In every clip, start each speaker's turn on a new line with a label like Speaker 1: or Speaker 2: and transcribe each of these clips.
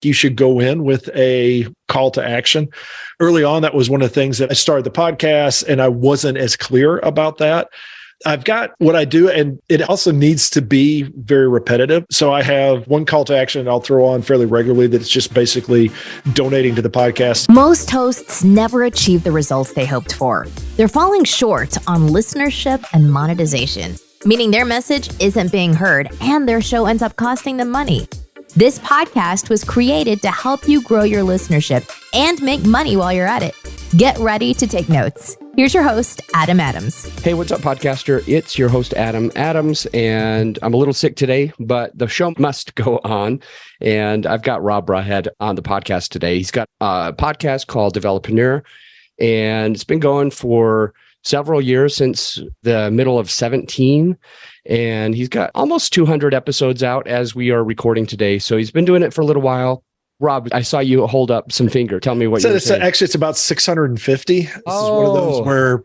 Speaker 1: you should go in with a call to action. Early on, that was one of the things that I started the podcast, and I wasn't as clear about that. I've got what I do, and it also needs to be very repetitive. So I have one call to action I'll throw on fairly regularly that's just basically donating to the podcast.
Speaker 2: Most hosts never achieve the results they hoped for. They're falling short on listenership and monetization, meaning their message isn't being heard and their show ends up costing them money. This podcast was created to help you grow your listenership and make money while you're at it. Get ready to take notes. Here's your host, Adam Adams.
Speaker 3: Hey, what's up, podcaster? It's your host, Adam Adams, and I'm a little sick today, but the show must go on. And I've got Rob Broadhead on the podcast today. He's got a podcast called Developreneur, and it's been going for several years, since the middle of 17. And he's got almost 200 episodes out as we are recording today. So he's been doing it for a little while. Rob, I saw you hold up some finger. Tell me what you're saying.
Speaker 1: Actually, it's about 650. This is one of those where,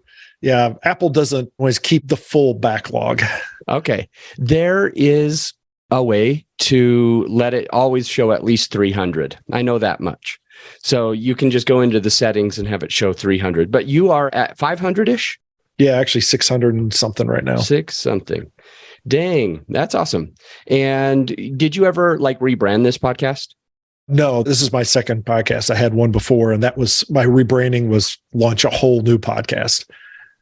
Speaker 1: Apple doesn't always keep the full backlog.
Speaker 3: Okay. There is a way to let it always show at least 300. I know that much. So you can just go into the settings and have it show 300. But you are at 500-ish?
Speaker 1: Yeah, actually 600 and something right now.
Speaker 3: 6 something. Dang, that's awesome. And did you ever rebrand this podcast?
Speaker 1: No, this is my second podcast. I had one before, and that was my rebranding was launch a whole new podcast.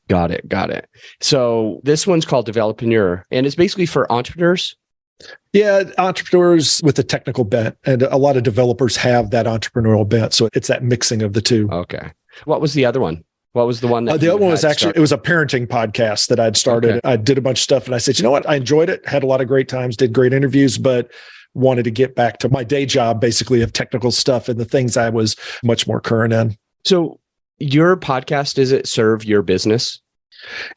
Speaker 3: Got it. So this one's called Developreneur, and it's basically for entrepreneurs.
Speaker 1: Yeah, entrepreneurs with a technical bent, and a lot of developers have that entrepreneurial bent. So it's that mixing of the two.
Speaker 3: Okay. What was the other one? What was the one that
Speaker 1: the other one was actually, it was a parenting podcast that I'd started. Okay. I did a bunch of stuff, and I said, you know what? I enjoyed it, had a lot of great times, did great interviews, but wanted to get back to my day job, basically, of technical stuff and the things I was much more current in.
Speaker 3: So your podcast, does it serve your business?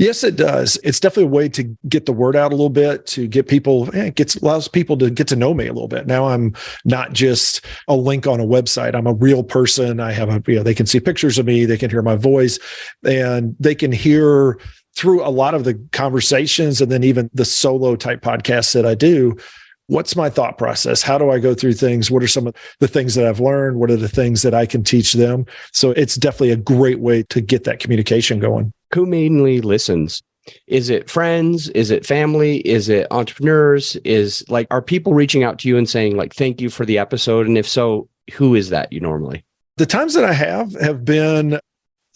Speaker 1: Yes, it does. It's definitely a way to get the word out a little bit, to get people, allows people to get to know me a little bit. Now I'm not just a link on a website. I'm a real person. I have they can see pictures of me, they can hear my voice, and they can hear through a lot of the conversations, and then even the solo type podcasts that I do. What's my thought process? How do I go through things? What are some of the things that I've learned? What are the things that I can teach them? So it's definitely a great way to get that communication going.
Speaker 3: Who mainly listens? Is it friends? Is it family? Is it entrepreneurs? Are people reaching out to you and saying thank you for the episode? And if so, who is that you normally?
Speaker 1: The times that I have been,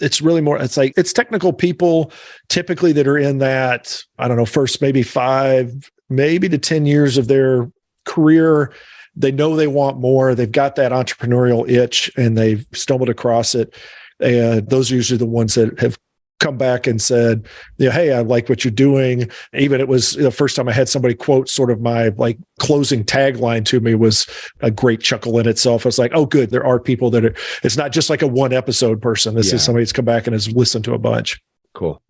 Speaker 1: it's really more, it's technical people typically that are in that, I don't know, first maybe 5, maybe to 10 years of their career. They know they want more. They've got that entrepreneurial itch and they've stumbled across it. And those are usually the ones that have come back and said, hey, I like what you're doing. Even it was the first time I had somebody quote sort of my closing tagline to me was a great chuckle in itself. I was like, oh, good. There are people that it's not just like a one episode person. This is somebody that's come back and has listened to a bunch.
Speaker 3: Cool.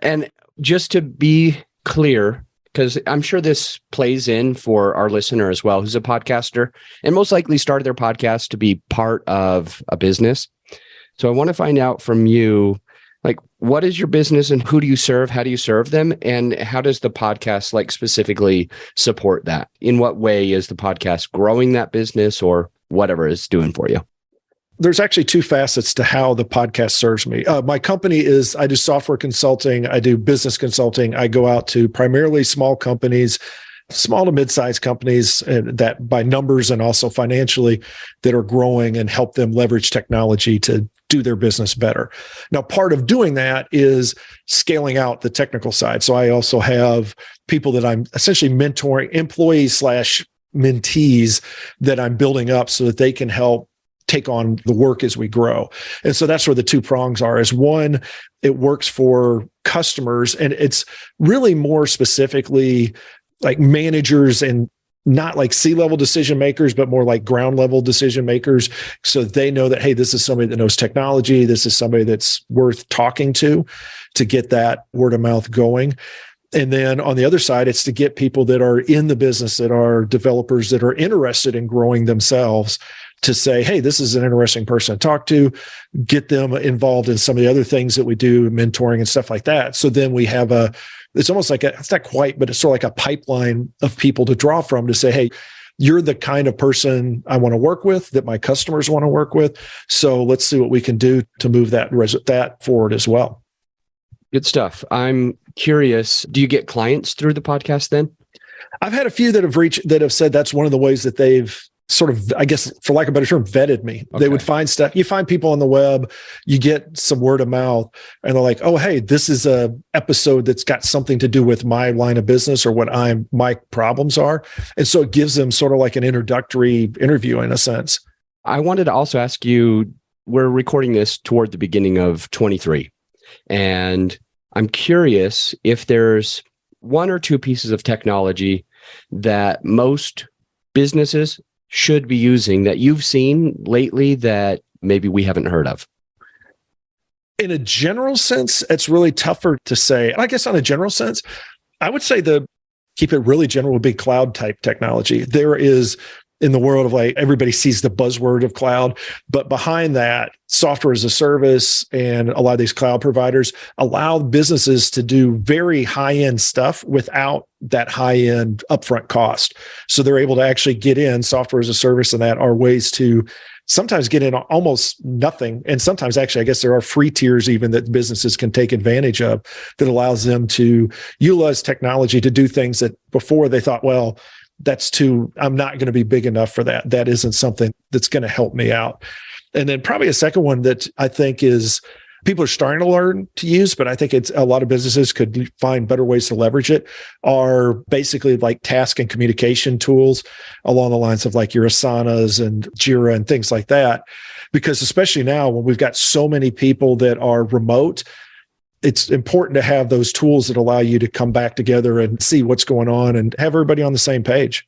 Speaker 3: And just to be clear, because I'm sure this plays in for our listener as well, who's a podcaster and most likely started their podcast to be part of a business. So I want to find out from you, what is your business and who do you serve? How do you serve them? And how does the podcast specifically support that? In what way is the podcast growing that business or whatever it's doing for you?
Speaker 1: There's actually 2 facets to how the podcast serves me. My company is, I do software consulting. I do business consulting. I go out to primarily small companies, small to mid-sized companies that by numbers and also financially that are growing and help them leverage technology to do their business better. Now, part of doing that is scaling out the technical side. So I also have people that I'm essentially mentoring, employees / mentees that I'm building up so that they can help take on the work as we grow. And so that's where the 2 prongs are. Is one, it works for customers, and it's really more specifically managers and not C-level decision makers, but more ground level decision makers. So they know that, hey, this is somebody that knows technology. This is somebody that's worth talking to get that word of mouth going. And then on the other side, it's to get people that are in the business, that are developers that are interested in growing themselves, to say, hey, this is an interesting person to talk to, get them involved in some of the other things that we do, mentoring and stuff like that. So then we have it's almost it's not quite, but it's sort of like a pipeline of people to draw from to say, hey, you're the kind of person I want to work with, that my customers want to work with. So let's see what we can do to move that forward as well.
Speaker 3: Good stuff. I'm curious, do you get clients through the podcast then?
Speaker 1: I've had a few that have said that's one of the ways that they've sort of, I guess, for lack of a better term, vetted me. Okay. They would find stuff. You find people on the web, you get some word of mouth, and they're like, oh, hey, this is a episode that's got something to do with my line of business or what my problems are. And so it gives them sort of like an introductory interview in a sense.
Speaker 3: I wanted to also ask you, we're recording this toward the beginning of 23. And I'm curious if there's one or two pieces of technology that most businesses should be using that you've seen lately that maybe we haven't heard of.
Speaker 1: In a general sense, it's really tougher to say. And I guess on a general sense, I would say keep it really general would be cloud type technology. There is, in the world of like, everybody sees the buzzword of cloud, but behind that, software as a service and a lot of these cloud providers allow businesses to do very high-end stuff without that high-end upfront cost. So they're able to actually get in software as a service, and that are ways to sometimes get in almost nothing. And sometimes actually, I guess there are free tiers even that businesses can take advantage of that allows them to utilize technology to do things that before they thought, well, I'm not going to be big enough for that. That isn't something that's going to help me out. And then probably a second one that I think is people are starting to learn to use, but I think it's a lot of businesses could find better ways to leverage it, are basically like task and communication tools along the lines of like your Asanas and Jira and things like that. Because especially now when we've got so many people that are remote, it's important to have those tools that allow you to come back together and see what's going on and have everybody on the same page.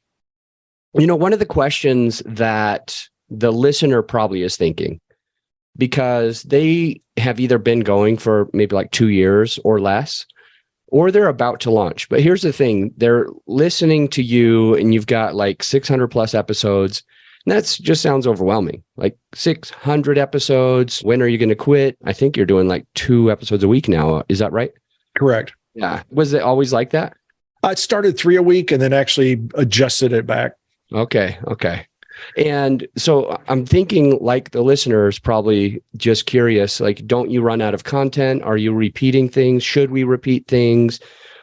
Speaker 3: You know, one of the questions that the listener probably is thinking, because they have either been going for maybe like 2 years or less, or they're about to launch. But here's the thing, they're listening to you and you've got like 600 plus episodes. And that just sounds overwhelming. Like 600 episodes. When are you going to quit? I think you're doing like 2 episodes a week now. Is that right?
Speaker 1: Correct.
Speaker 3: Yeah. Was it always like that?
Speaker 1: I started 3 a week and then actually adjusted it back.
Speaker 3: Okay. And so I'm thinking, like, the listeners probably just curious, like, don't you run out of content? Are you repeating things? Should we repeat things?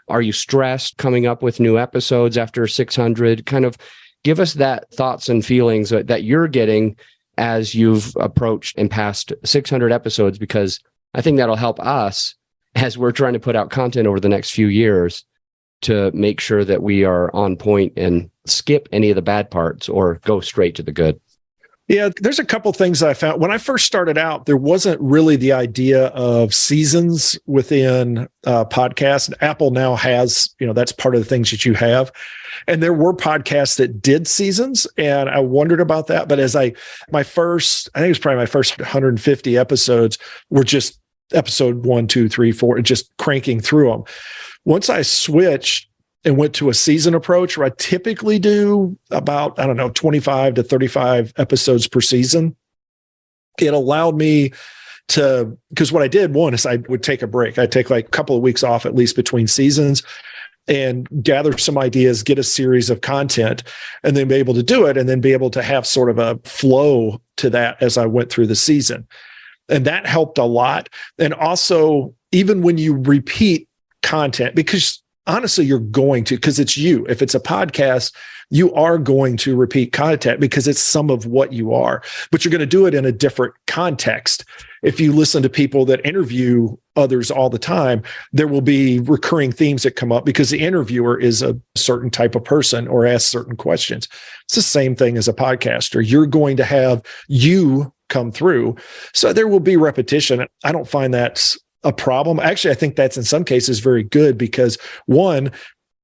Speaker 3: Are you stressed coming up with new episodes after 600? Kind of give us that thoughts and feelings that you're getting as you've approached and passed 600 episodes, because I think that'll help us as we're trying to put out content over the next few years to make sure that we are on point and skip any of the bad parts or go straight to the good.
Speaker 1: Yeah, there's a couple things that I found. When I first started out, there wasn't really the idea of seasons within podcasts. Apple now has, that's part of the things that you have. And there were podcasts that did seasons, and I wondered about that. But I think it was probably my first 150 episodes were just episode 1, 2, 3, 4, and just cranking through them. Once I switched and went to a season approach where I typically do about, 25 to 35 episodes per season, it allowed me to, because what I did, one is I would take a break. I'd take like a couple of weeks off at least between seasons and gather some ideas, get a series of content, and then be able to do it, and then be able to have sort of a flow to that as I went through the season. And that helped a lot. And also, even when you repeat content, because honestly, you're going to, because it's you. If it's a podcast, you are going to repeat content because it's some of what you are, but you're going to do it in a different context. If you listen to people that interview others all the time, there will be recurring themes that come up because the interviewer is a certain type of person or asks certain questions. It's the same thing as a podcaster. You're going to have you come through. So there will be repetition. I don't find that's a problem. Actually, I think that's in some cases very good because, one,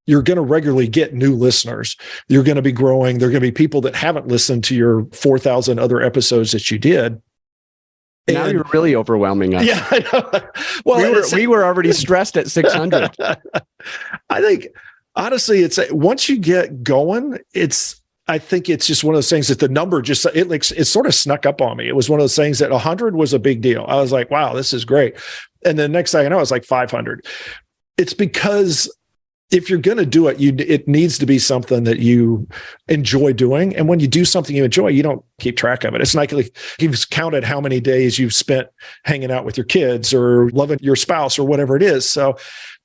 Speaker 1: you're going to regularly get new listeners. You're going to be growing. There are going to be people that haven't listened to your 4,000 other episodes that you did.
Speaker 3: Now you're really overwhelming us.
Speaker 1: Yeah, I know. Well,
Speaker 3: we were already stressed at 600.
Speaker 1: I think, honestly, it's once you get going, I think it's just one of those things that the number just, it sort of snuck up on me. It was one of those things that 100 was a big deal. I was like, wow, this is great. And then next thing I know, it's like 500. It's because if you're going to do it, it needs to be something that you enjoy doing. And when you do something you enjoy, you don't keep track of it. It's not like you've counted how many days you've spent hanging out with your kids or loving your spouse or whatever it is. So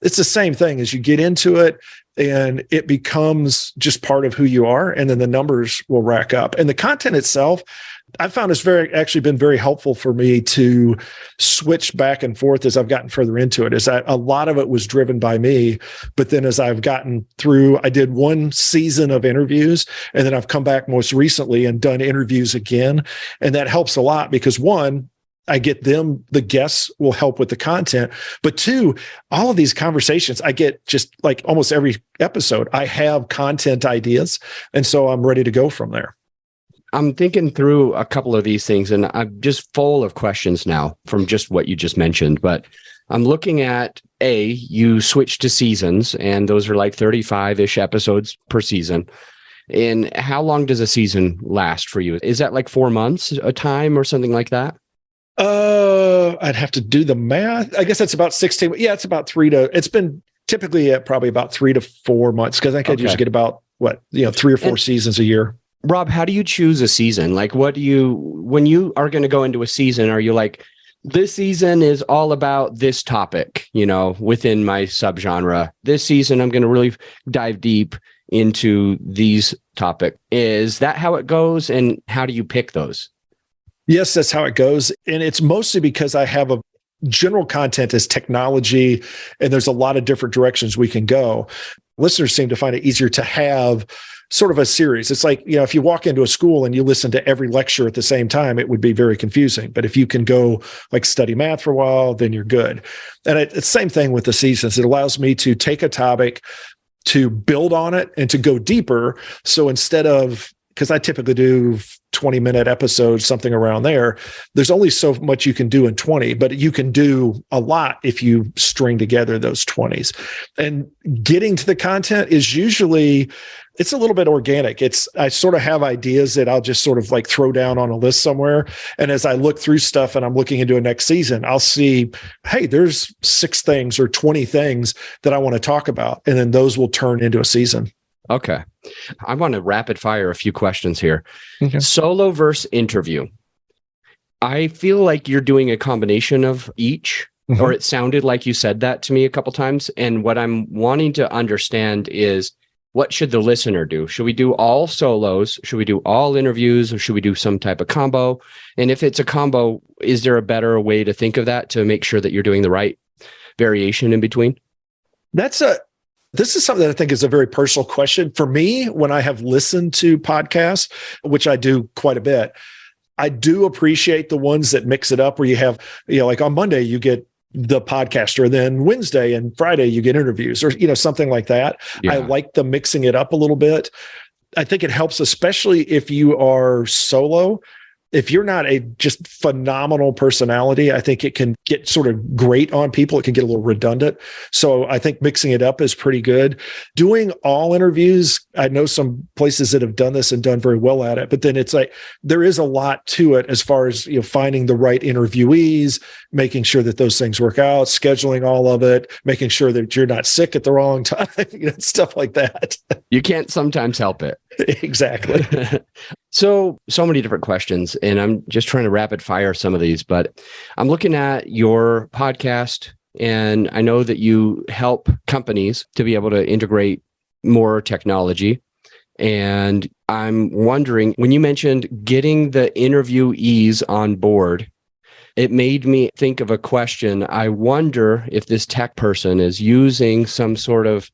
Speaker 1: it's the same thing as you get into it and it becomes just part of who you are. And then the numbers will rack up. And the content itself, I found it's actually been very helpful for me to switch back and forth as I've gotten further into it. A lot of it was driven by me, but then as I've gotten through, I did one season of interviews, and then I've come back most recently and done interviews again. And that helps a lot because one, I get them, the guests will help with the content. But two, all of these conversations, I get just like almost every episode, I have content ideas. And so I'm ready to go from there.
Speaker 3: I'm thinking through a couple of these things, and I'm just full of questions now from just what you just mentioned. But I'm looking at you switch to seasons, and those are like 35-ish episodes per season. And how long does a season last for you? Is that like 4 months a time or something like that?
Speaker 1: I'd have to do the math. I guess it's about 16. Yeah, it's about it's been typically at probably about 3 to 4 months because I think I usually get about 3 or 4 seasons a year.
Speaker 3: Rob, how do you choose a season? Like, when you are going to go into a season, are you like, this season is all about this topic, within my subgenre. This season, I'm going to really dive deep into these topics. Is that how it goes? And how do you pick those?
Speaker 1: Yes, that's how it goes. And it's mostly because I have a general content is technology, and there's a lot of different directions we can go. Listeners seem to find it easier to have sort of a series. It's like, if you walk into a school and you listen to every lecture at the same time, it would be very confusing. But if you can go like study math for a while, then you're good. And it's the same thing with the seasons. It allows me to take a topic, to build on it, and to go deeper. So instead of, because I typically do 20-minute episodes, something around there, there's only so much you can do in 20, but you can do a lot if you string together those 20s. And getting to the content is usually, it's a little bit organic. I sort of have ideas that I'll just sort of like throw down on a list somewhere. And as I look through stuff and I'm looking into a next season, I'll see, hey, there's 6 things or 20 things that I want to talk about. And then those will turn into a season.
Speaker 3: Okay. I want to rapid fire a few questions here.
Speaker 1: Okay.
Speaker 3: Solo versus interview. I feel like you're doing a combination of each, or it sounded like you said that to me a couple times. And what I'm wanting to understand is, what should the listener do? Should we do all solos? Should we do all interviews? Or should we do some type of combo? And if it's a combo, is there a better way to think of that to make sure that you're doing the right variation in between?
Speaker 1: This is something that I think is a very personal question. For me, when I have listened to podcasts, which I do quite a bit, I do appreciate the ones that mix it up where you have, like on Monday, you get the podcaster, then Wednesday and Friday, you get interviews or, something like that. Yeah. I like the mixing it up a little bit. I think it helps, especially if you are solo. If you're not a just phenomenal personality, I think it can get sort of great on people. It can get a little redundant. So I think mixing it up is pretty good. Doing all interviews, I know some places that have done this and done very well at it, but then it's like, there is a lot to it as far as, finding the right interviewees, making sure that those things work out, scheduling all of it, making sure that you're not sick at the wrong time, stuff like that.
Speaker 3: You can't sometimes help it.
Speaker 1: Exactly.
Speaker 3: So many different questions, and I'm just trying to rapid fire some of these, but I'm looking at your podcast, and I know that you help companies to be able to integrate more technology. And I'm wondering, when you mentioned getting the interviewees on board, it made me think of a question. I wonder if this tech person is using some sort of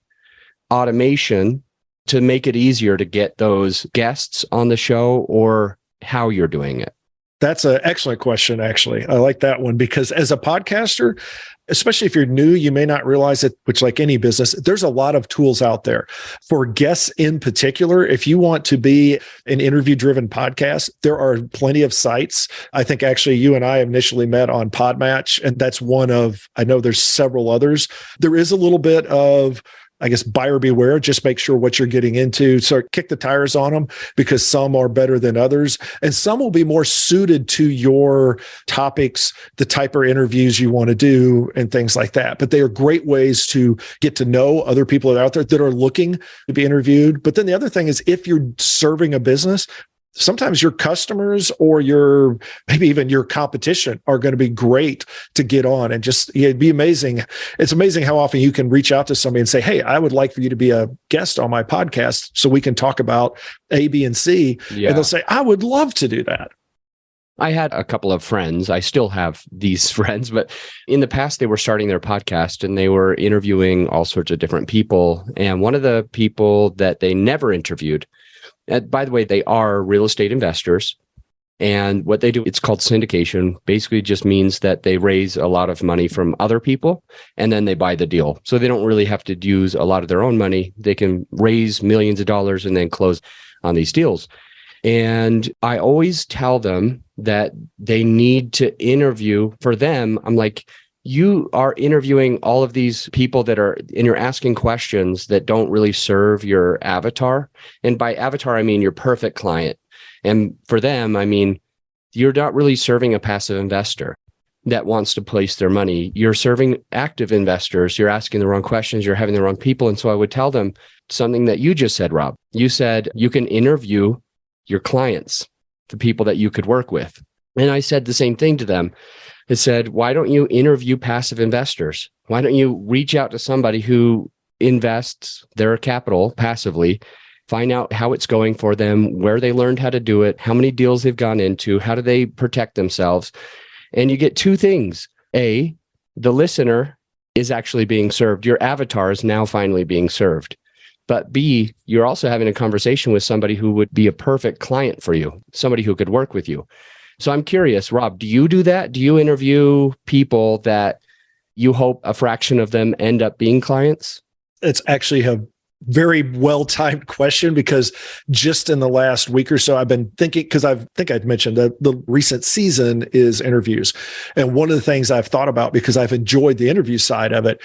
Speaker 3: automation to make it easier to get those guests on the show, or how you're doing it.
Speaker 1: That's an excellent question, actually. I like that one because as a podcaster, especially if you're new, you may not realize it, which like any business, there's a lot of tools out there. For guests in particular, if you want to be an interview-driven podcast, there are plenty of sites. I think actually you and I initially met on PodMatch, and that's one of, I know there's several others. There is a little bit of I guess, buyer beware. Just make sure what you're getting into. So kick the tires on them, because some are better than others. And some will be more suited to your topics, the type of interviews you want to do, and things like that. But they are great ways to get to know other people that are out there that are looking to be interviewed. But then the other thing is, if you're serving a business, sometimes your customers or maybe even your competition are going to be great to get on, and just, it'd be amazing. It's amazing how often you can reach out to somebody and say, hey, I would like for you to be a guest on my podcast so we can talk about A, B, and C. Yeah. And they'll say, I would love to do that.
Speaker 3: I had a couple of friends. I still have these friends, but in the past, they were starting their podcast and they were interviewing all sorts of different people. And one of the people that they never interviewed, by the way, they are real estate investors. And what they do, it's called syndication. Basically just means that they raise a lot of money from other people and then they buy the deal. So they don't really have to use a lot of their own money. They can raise millions of dollars and then close on these deals. And I always tell them that they need to interview. For them, I'm like, you are interviewing all of these people and you're asking questions that don't really serve your avatar. And by avatar, I mean your perfect client. And for them, I mean, you're not really serving a passive investor that wants to place their money. You're serving active investors. You're asking the wrong questions. You're having the wrong people. And so I would tell them something that you just said, Rob. You said you can interview your clients, the people that you could work with. And I said the same thing to them. It said, why don't you interview passive investors? Why don't you reach out to somebody who invests their capital passively, find out how it's going for them, where they learned how to do it, how many deals they've gone into, how do they protect themselves? And you get two things. A, the listener is actually being served. Your avatar is now finally being served. But B, you're also having a conversation with somebody who would be a perfect client for you, somebody who could work with you. So I'm curious, Rob, do you do that? Do you interview people that you hope a fraction of them end up being clients?
Speaker 1: It's actually a very well-timed question, because just in the last week or so, I've been thinking, because I think I'd mentioned that the recent season is interviews. And one of the things I've thought about, because I've enjoyed the interview side of it,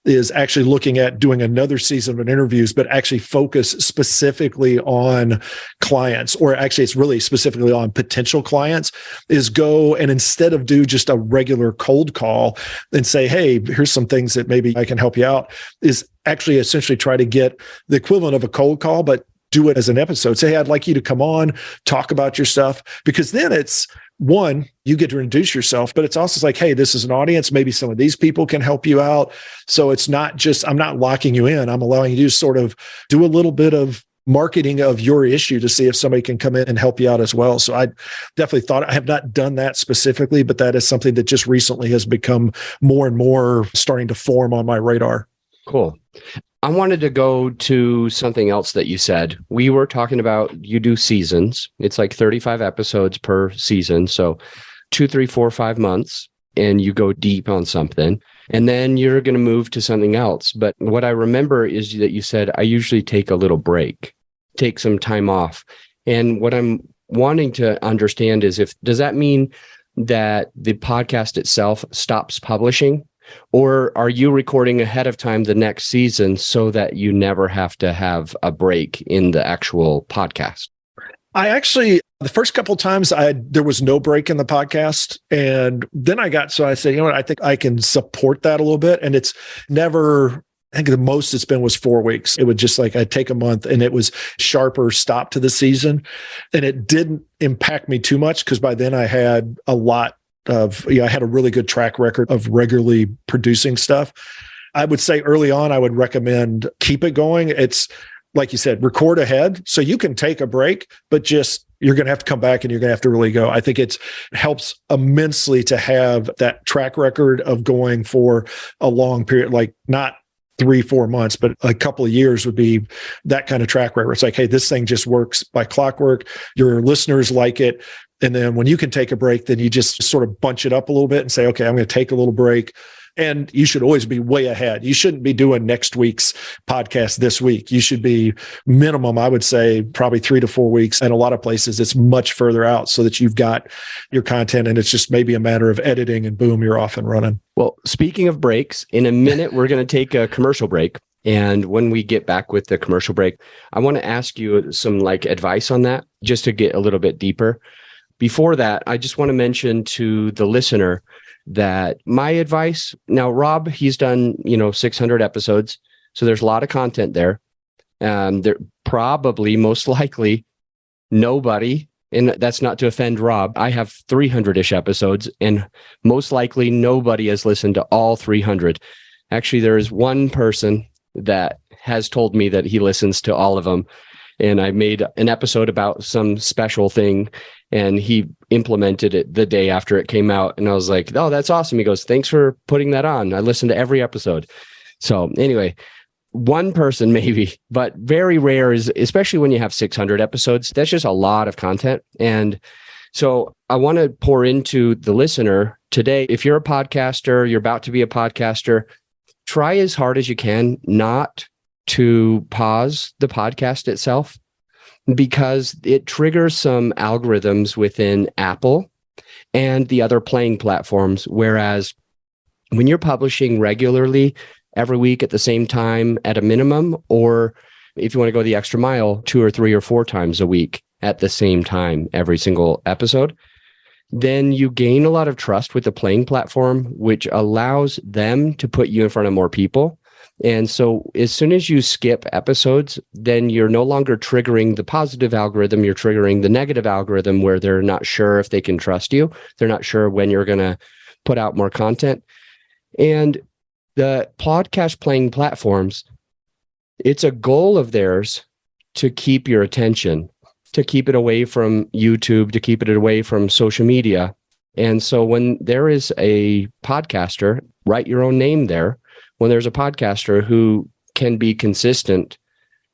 Speaker 1: is actually looking at doing another season of interviews, but actually focus specifically on clients, or actually it's really specifically on potential clients, is go and instead of do just a regular cold call and say, hey, here's some things that maybe I can help you out, is actually essentially try to get the equivalent of a cold call, but do it as an episode. Say, hey, I'd like you to come on, talk about your stuff, because then it's, one, you get to introduce yourself, but it's also like, hey, this is an audience. Maybe some of these people can help you out. So it's not just, I'm not locking you in. I'm allowing you to sort of do a little bit of marketing of your issue to see if somebody can come in and help you out as well. So I definitely thought, I have not done that specifically, but that is something that just recently has become more and more starting to form on my radar.
Speaker 3: Cool. I wanted to go to something else that you said. We were talking about, you do seasons. It's like 35 episodes per season. So 2, 3, 4, 5 months, and you go deep on something, and then you're going to move to something else. But what I remember is that you said, I usually take a little break, take some time off. And what I'm wanting to understand is, does that mean that the podcast itself stops publishing? Or are you recording ahead of time the next season so that you never have to have a break in the actual podcast?
Speaker 1: I actually, the first couple of times there was no break in the podcast. And then so I said, you know what, I think I can support that a little bit. And it's never, I think the most it's been was 4 weeks. It would just like, I'd take a month and it was sharper stop to the season. And it didn't impact me too much, because by then I had a lot I had a really good track record of regularly producing stuff. I would say early on, I would recommend keep it going. It's like you said, record ahead. So you can take a break, but just, you're going to have to come back and you're going to have to really go. I think it helps immensely to have that track record of going for a long period, like not 3-4 months, but a couple of years would be that kind of track record. It's like, hey, this thing just works by clockwork. Your listeners like it. And then when you can take a break, then you just sort of bunch it up a little bit and say, okay, I'm going to take a little break. And you should always be way ahead. You shouldn't be doing next week's podcast this week. You should be minimum, I would say, probably 3 to 4 weeks. And a lot of places, it's much further out so that you've got your content and it's just maybe a matter of editing and boom, you're off and running.
Speaker 3: Well, speaking of breaks, in a minute, we're going to take a commercial break. And when we get back with the commercial break, I want to ask you some like advice on that, just to get a little bit deeper. Before that, I just want to mention to the listener that my advice, now Rob, he's done, 600 episodes. So there's a lot of content there. There probably, most likely, nobody, and that's not to offend Rob, I have 300-ish episodes, and most likely nobody has listened to all 300. Actually, there is one person that has told me that he listens to all of them. And I made an episode about some special thing, and he implemented it the day after it came out. And I was like, oh, that's awesome. He goes, thanks for putting that on. I listened to every episode. So anyway, one person maybe, but very rare, is especially when you have 600 episodes. That's just a lot of content. And so I want to pour into the listener today. If you're a podcaster, you're about to be a podcaster, try as hard as you can not to pause the podcast itself, because it triggers some algorithms within Apple and the other playing platforms. Whereas when you're publishing regularly every week at the same time at a minimum, or if you want to go the extra mile, 2 or 3 or 4 times a week at the same time, every single episode, then you gain a lot of trust with the playing platform, which allows them to put you in front of more people. And so as soon as you skip episodes, then you're no longer triggering the positive algorithm, you're triggering the negative algorithm, where they're not sure if they can trust you. They're not sure when you're going to put out more content. And the podcast playing platforms, it's a goal of theirs to keep your attention, to keep it away from YouTube, to keep it away from social media. And so when there is a podcaster, write your own name there. When there's a podcaster who can be consistent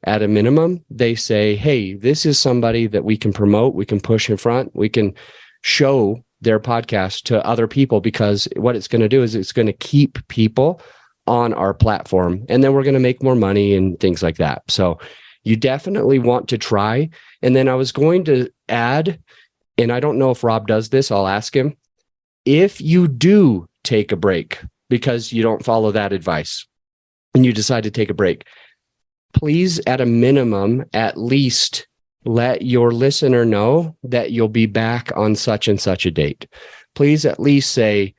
Speaker 3: at a minimum, they say, hey, this is somebody that we can promote, we can push in front, we can show their podcast to other people, because what it's going to do is it's going to keep people on our platform, and then we're going to make more money and things like that. So you definitely want to try. And then I was going to add, and I don't know if Rob does this, I'll ask him, if you do take a break because you don't follow that advice and you decide to take a break, please, at a minimum, at least let your listener know that you'll be back on such and such a date. Please at least say,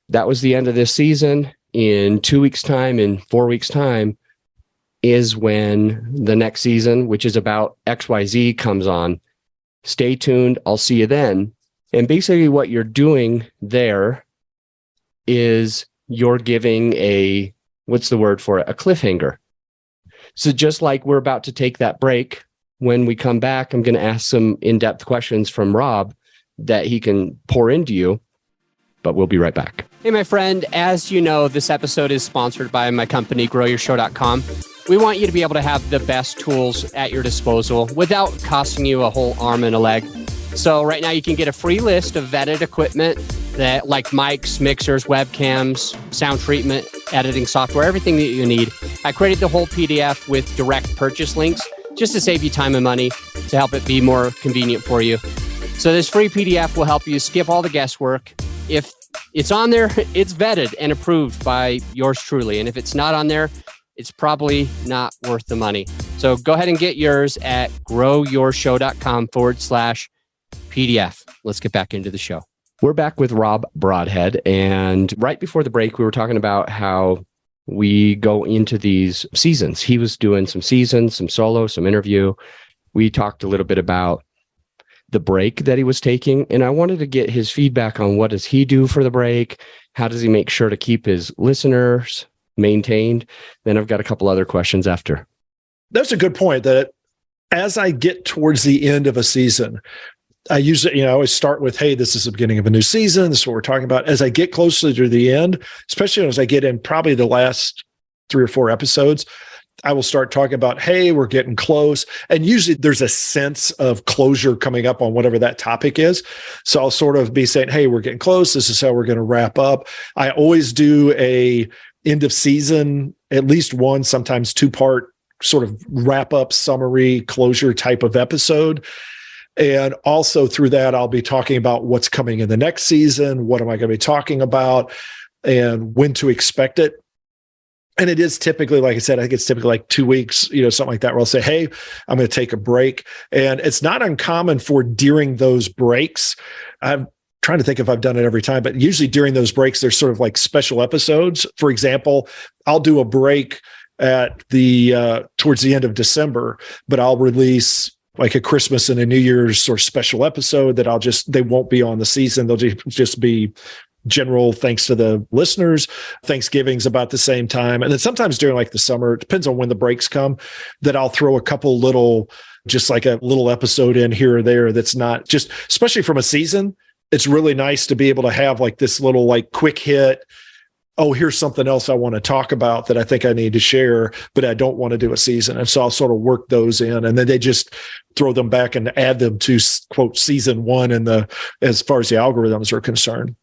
Speaker 3: that was the end of this season. In 2 weeks' time, in 4 weeks' time, is when the next season, which is about XYZ, comes on. Stay tuned. I'll see you then. And basically what you're doing there is you're giving a, what's the word for it? A cliffhanger. So just like we're about to take that break, when we come back, I'm going to ask some in-depth questions from Rob that he can pour into you, but we'll be right back. Hey, my friend, as you know, this episode is sponsored by my company, GrowYourShow.com. We want you to be able to have the best tools at your disposal without costing you a whole arm and a leg. So right now you can get a free list of vetted equipment that, like mics, mixers, webcams, sound treatment, editing software, everything that you need. I created the whole PDF with direct purchase links just to save you time and money, to help it be more convenient for you. So this free PDF will help you skip all the guesswork. If it's on there, it's vetted and approved by yours truly. And if it's not on there, it's probably not worth the money. So go ahead and get yours at growyourshow.com/PDF. Let's get back into the show. We're back with Rob Broadhead. And right before the break, we were talking about how we go into these seasons. He was doing some seasons, some solo, some interview. We talked a little bit about the break that he was taking. And I wanted to get his feedback on what does he do for the break? How does he make sure to keep his listeners maintained? Then I've got a couple other questions after.
Speaker 1: That's a good point, that as I get towards the end of a season, I usually, I always start with, hey, this is the beginning of a new season. This is what we're talking about. As I get closer to the end, especially as I get in probably the last 3 or 4 episodes, I will start talking about, hey, we're getting close. And usually there's a sense of closure coming up on whatever that topic is. So I'll sort of be saying, hey, we're getting close. This is how we're going to wrap up. I always do a end of season, at least 1, sometimes 2-part sort of wrap up, summary, closure type of episode. And also through that, I'll be talking about what's coming in the next season. What am I going to be talking about and when to expect it? And it is typically, like I said, I think it's typically like 2 weeks, something like that, where I'll say, hey, I'm going to take a break. And it's not uncommon for during those breaks. I'm trying to think if I've done it every time, but usually during those breaks, there's sort of like special episodes. For example, I'll do a break at towards the end of December, but I'll release like a Christmas and a New Year's sort of special episode that they won't be on the season. They'll just be general thanks to the listeners. Thanksgiving's about the same time. And then sometimes during like the summer, it depends on when the breaks come, that I'll throw a couple little, just like a little episode in here or there that's not just, especially from a season, it's really nice to be able to have like this little like quick hit. Oh, here's something else I want to talk about that I think I need to share, but I don't want to do a season. And so I'll sort of work those in, and then they just throw them back and add them to quote season one as far as the algorithms are concerned.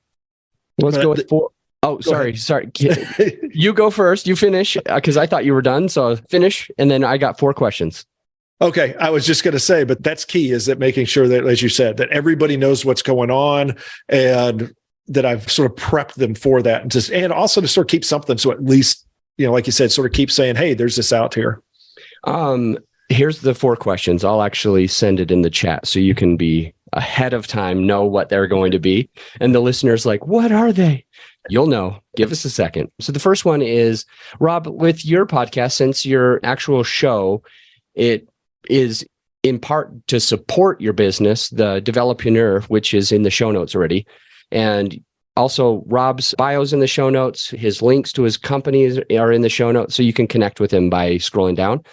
Speaker 3: Let's go with four. Oh, sorry. You go first. You finish because I thought you were done. So finish. And then I got 4 questions.
Speaker 1: Okay. I was just going to say, but that's key, is that making sure that, as you said, that everybody knows what's going on and that I've sort of prepped them for that. And also to sort of keep something. So at least, like you said, sort of keep saying, hey, there's this out here.
Speaker 3: Here's the 4 questions. I'll actually send it in the chat so you can be ahead of time, know what they're going to be. And the listener's like, what are they? You'll know. Give us a second. So the first one is, Rob, with your podcast, since your actual show, it is in part to support your business, the Developreneur, which is in the show notes already. And also Rob's bio's in the show notes. His links to his companies are in the show notes, so you can connect with him by scrolling down.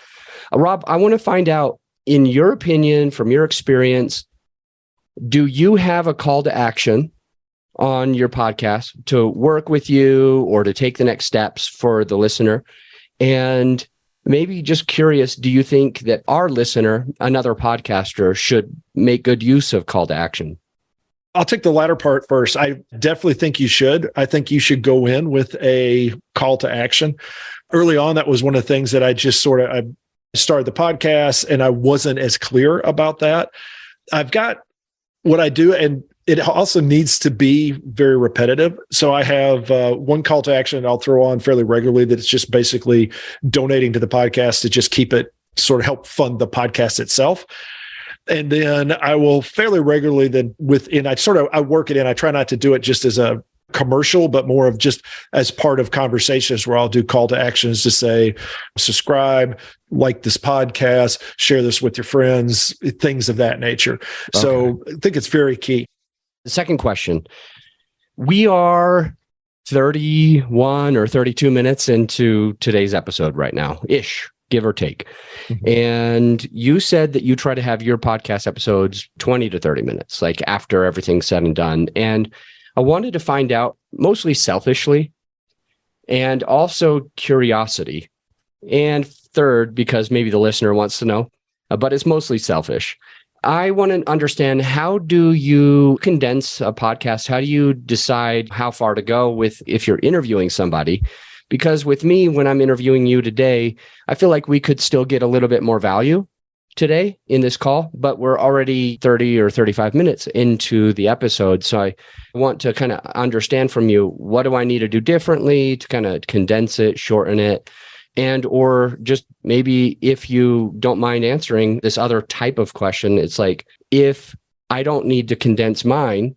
Speaker 3: Rob, I want to find out, in your opinion, from your experience, do you have a call to action on your podcast to work with you or to take the next steps for the listener? And maybe just curious, do you think that our listener, another podcaster, should make good use of call to action?
Speaker 1: I'll take the latter part first. I definitely think you should. I think you should go in with a call to action. Early on, that was one of the things that I just I started the podcast and I wasn't as clear about that. I've got what I do, and it also needs to be very repetitive. So I have one call to action I'll throw on fairly regularly that it's just basically donating to the podcast to just keep it sort of help fund the podcast itself. And then I will fairly regularly I work it in. I try not to do it just as a commercial, but more of just as part of conversations where I'll do call to actions to say, subscribe, like this podcast, share this with your friends, things of that nature. Okay. So I think it's very key.
Speaker 3: The second question, we are 31 or 32 minutes into today's episode right now, ish, give or take. Mm-hmm. And you said that you try to have your podcast episodes 20 to 30 minutes, like after everything's said and done. And I wanted to find out, mostly selfishly, and also curiosity. And third, because maybe the listener wants to know, but it's mostly selfish. I want to understand, how do you condense a podcast? How do you decide how far to go with if you're interviewing somebody? Because with me, when I'm interviewing you today, I feel like we could still get a little bit more value today in this call, but we're already 30 or 35 minutes into the episode. So I want to kind of understand from you, what do I need to do differently to kind of condense it, shorten it? And, or just maybe if you don't mind answering this other type of question, it's like, if I don't need to condense mine,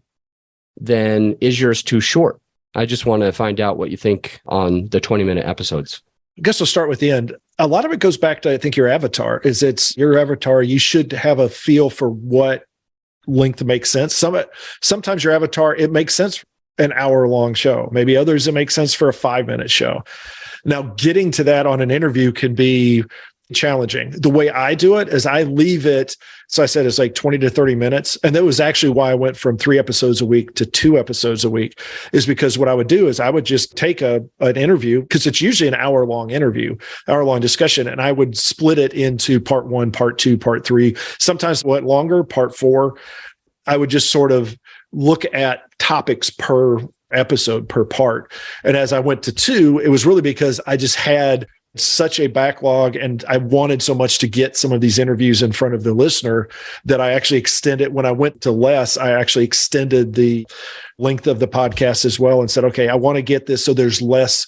Speaker 3: then is yours too short? I just want to find out what you think on the 20-minute episodes.
Speaker 1: I guess I'll start with the end. A lot of it goes back to, I think, your avatar. It's your avatar. You should have a feel for what length makes sense. Sometimes your avatar, it makes sense an hour-long show. Maybe others, it makes sense for a 5-minute show. Now, getting to that on an interview can be challenging. The way I do it is I leave it. So I said it's like 20 to 30 minutes. And that was actually why I went from 3 episodes a week to 2 episodes a week, is because what I would do is I would just take an interview, because it's usually an hour-long interview, hour-long discussion. And I would split it into part 1, part 2, part 3, sometimes longer, part 4. I would just sort of look at topics per episode, per part. And as I went to 2, it was really because I just had such a backlog and I wanted so much to get some of these interviews in front of the listener that I actually extended. When I went to less, I actually extended the length of the podcast as well and said, okay, I want to get this so there's less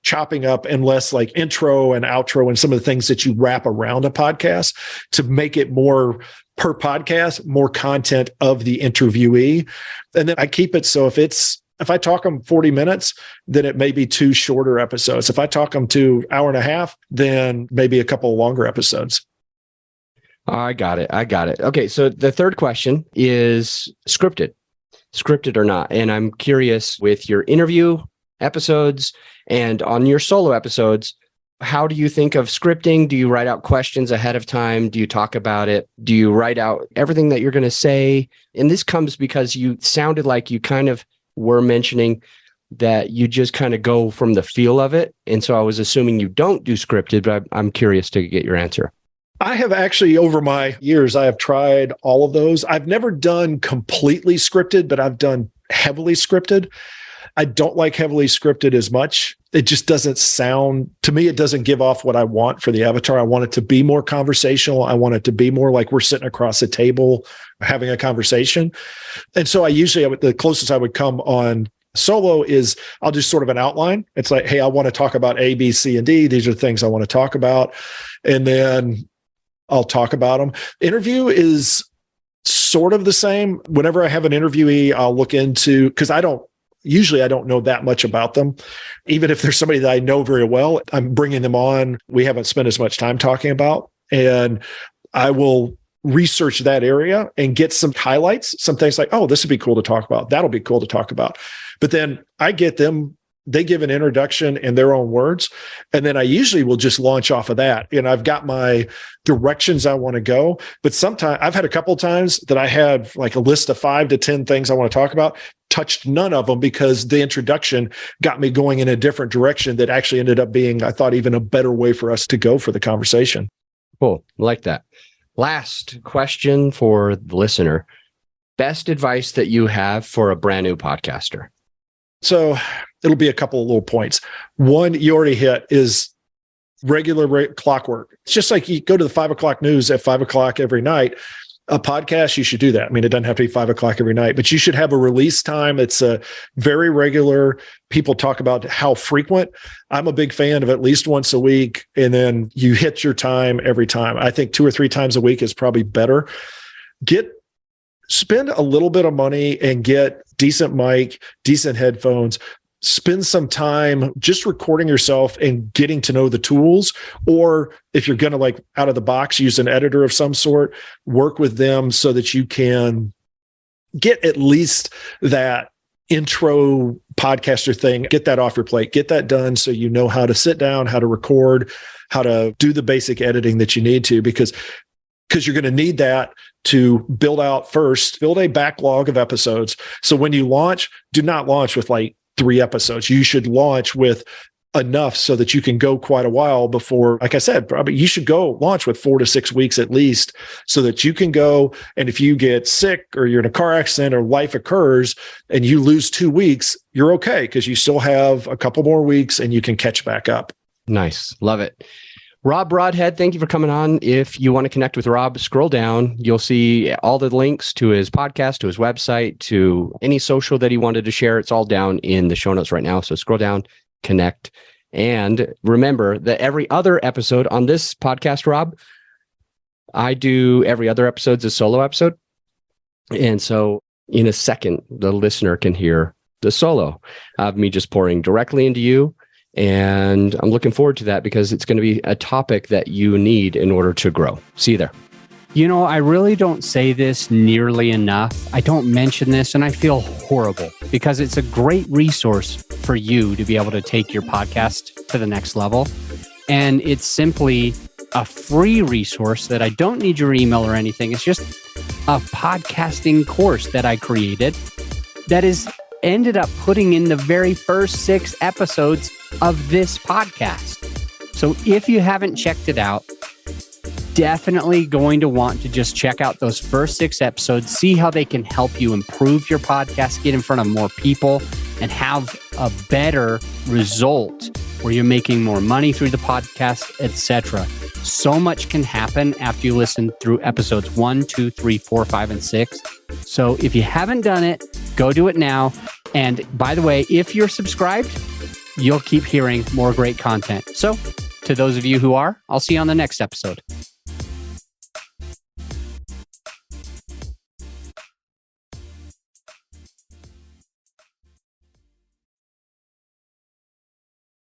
Speaker 1: chopping up and less like intro and outro and some of the things that you wrap around a podcast to make it more per podcast, more content of the interviewee. And then I keep it so if I talk them 40 minutes, then it may be 2 shorter episodes. If I talk them to hour and a half, then maybe a couple of longer episodes.
Speaker 3: I got it. Okay. So the third question is scripted or not. And I'm curious, with your interview episodes and on your solo episodes, how do you think of scripting? Do you write out questions ahead of time? Do you talk about it? Do you write out everything that you're going to say? And this comes because you sounded like you kind of were mentioning that you just kind of go from the feel of it. And so I was assuming you don't do scripted, but I'm curious to get your answer.
Speaker 1: I have actually, over my years, I have tried all of those. I've never done completely scripted, but I've done heavily scripted. I don't like heavily scripted as much. It just doesn't sound, to me, it doesn't give off what I want for the avatar. I want it to be more conversational. I want it to be more like we're sitting across a table having a conversation. And so the closest I would come on solo is I'll do sort of an outline. It's like, hey, I want to talk about A, B, C, and D. These are the things I want to talk about. And then I'll talk about them. Interview is sort of the same. Whenever I have an interviewee, I'll look into, because I don't know that much about them. Even if there's somebody that I know very well, I'm bringing them on. We haven't spent as much time talking about, and I will research that area and get some highlights, some things like, oh, this would be cool to talk about. That'll be cool to talk about. But then I get them, they give an introduction in their own words. And then I usually will just launch off of that. And I've got my directions I want to go. But sometimes I've had a couple of times that I had like a list of 5 to 10 things I want to talk about, touched none of them because the introduction got me going in a different direction that actually ended up being, I thought, even a better way for us to go for the conversation.
Speaker 3: Cool. Like that. Last question for the listener. Best advice that you have for a brand new podcaster?
Speaker 1: So it'll be a couple of little points. One you already hit is regular clockwork. It's just like you go to the 5 o'clock news at 5 o'clock every night. A podcast, you should do that. I mean, it doesn't have to be 5 o'clock every night, but you should have a release time. It's a very regular. People talk about how frequent. I'm a big fan of at least once a week, and then you hit your time every time. I think 2 or 3 times a week is probably better. Spend a little bit of money and get decent mic, decent headphones. Spend some time just recording yourself and getting to know the tools. Or if you're going to, like, out of the box, use an editor of some sort, work with them so that you can get at least that intro podcaster thing, get that off your plate, get that done so you know how to sit down, how to record, how to do the basic editing that you need to, because you're going to need that to build a backlog of episodes. So when you launch, do not launch with like 3 episodes. You should launch with enough so that you can go quite a while before, like I said, probably you should go launch with 4 to 6 weeks at least so that you can go. And if you get sick or you're in a car accident or life occurs and you lose 2 weeks, you're okay because you still have a couple more weeks and you can catch back up.
Speaker 3: Nice. Love it. Rob Broadhead, thank you for coming on. If you want to connect with Rob, scroll down. You'll see all the links to his podcast, to his website, to any social that he wanted to share. It's all down in the show notes right now. So scroll down, connect. And remember that every other episode on this podcast, Rob, I do every other episode's a solo episode. And so in a second, the listener can hear the solo of me just pouring directly into you. And I'm looking forward to that because it's going to be a topic that you need in order to grow. See you there.
Speaker 4: You know, I really don't say this nearly enough. I don't mention this, and I feel horrible because it's a great resource for you to be able to take your podcast to the next level. And it's simply a free resource that I don't need your email or anything. It's just a podcasting course that I created that is ended up putting in the very first 6 episodes of this podcast. So if you haven't checked it out, definitely going to want to just check out those first 6 episodes, see how they can help you improve your podcast, get in front of more people, and have a better result where you're making more money through the podcast, etc. So much can happen after you listen through episodes 1, 2, 3, 4, 5, and 6. So if you haven't done it, go do it now. And by the way, if you're subscribed, you'll keep hearing more great content. So to those of you who are, I'll see you on the next episode.